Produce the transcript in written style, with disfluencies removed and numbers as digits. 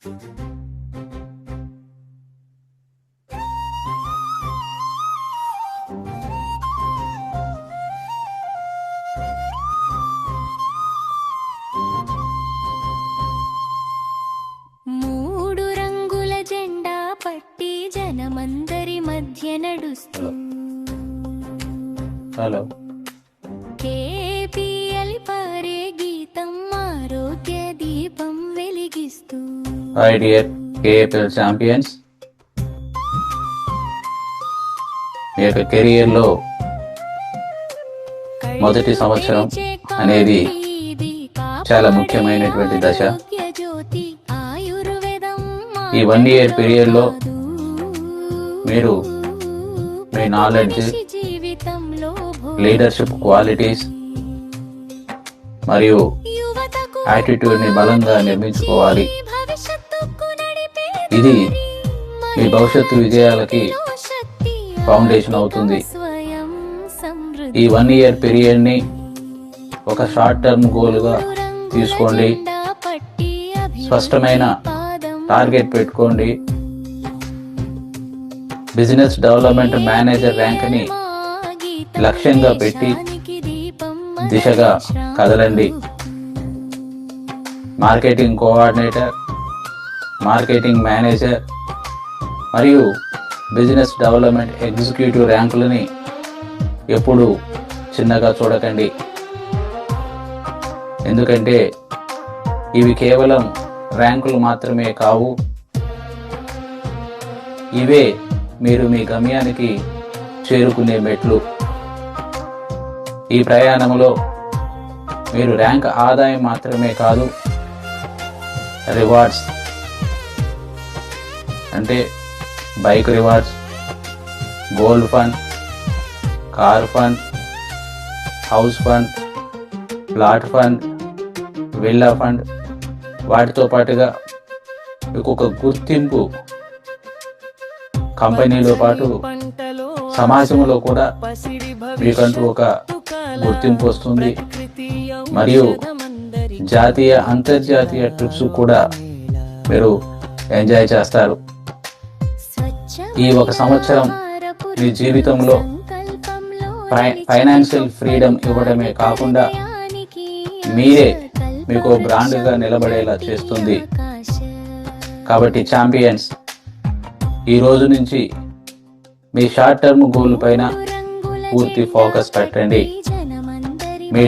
మూడు రంగుల జెండా పట్టి జనమందరి మధ్య నడుస్తూ హలో కేపీఎల్ పారే గీతం ఆరోగ్య దీపం వెలిగిస్తూ. హాయ్ డియర్ కేఎఫ్ఎల్ ఛాంపియన్స్, మీ యొక్క కెరియర్లో మొదటి సంవత్సరం అనేది చాలా ముఖ్యమైనటువంటి దశ. ఈ 1 year పీరియడ్లో మీరు మీ నాలెడ్జ్, లీడర్షిప్ క్వాలిటీస్ మరియు యాటిట్యూడ్ని బలంగా నిర్మించుకోవాలి. ఇది మీ భవిష్యత్తు విజయాలకి ఫౌండేషన్ అవుతుంది. ఈ 1 year పీరియడ్ని ఒక షార్ట్ టర్మ్ గోల్గా తీసుకోండి. స్పష్టమైన టార్గెట్ పెట్టుకోండి. బిజినెస్ డెవలప్మెంట్ మేనేజర్ ర్యాంక్ని లక్ష్యంగా పెట్టి దిశగా కదలండి. మార్కెటింగ్ కోఆర్డినేటర్, మార్కెటింగ్ మేనేజర్ మరియు బిజినెస్ డెవలప్మెంట్ ఎగ్జిక్యూటివ్ ర్యాంకులని ఎప్పుడూ చిన్నగా చూడకండి. ఎందుకంటే ఇవి కేవలం ర్యాంకులు మాత్రమే కావు. ఇవే మీరు మీ గమ్యానికి చేరుకునే మెట్లు. ఈ ప్రయాణంలో మీరు ర్యాంక్ ఆదాయం మాత్రమే కాదు, రివార్డ్స్ అంటే bike rewards, gold fund, car fund, house fund, plot fund, villa fund, వాటితో పాటుగా మీకు ఒక గుర్తింపు కంపెనీలో పాటు సమాజంలో కూడా మీకంటూ ఒక గుర్తింపు వస్తుంది. మరియు జాతీయ అంతర్జాతీయ ట్రిప్స్ కూడా మీరు ఎంజాయ్ చేస్తారు. ఈ 1 సంవత్సరం మీ జీవితంలో ఫైనాన్షియల్ ఫ్రీడమ్ ఇవ్వడమే కాకుండా మీరే మీకు బ్రాండ్గా నిలబడేలా చేస్తుంది. కాబట్టి ఛాంపియన్స్, ఈ రోజు నుంచి మీ షార్ట్ టర్మ్ గోల్ పైన పూర్తి ఫోకస్ పెట్టండి. మీ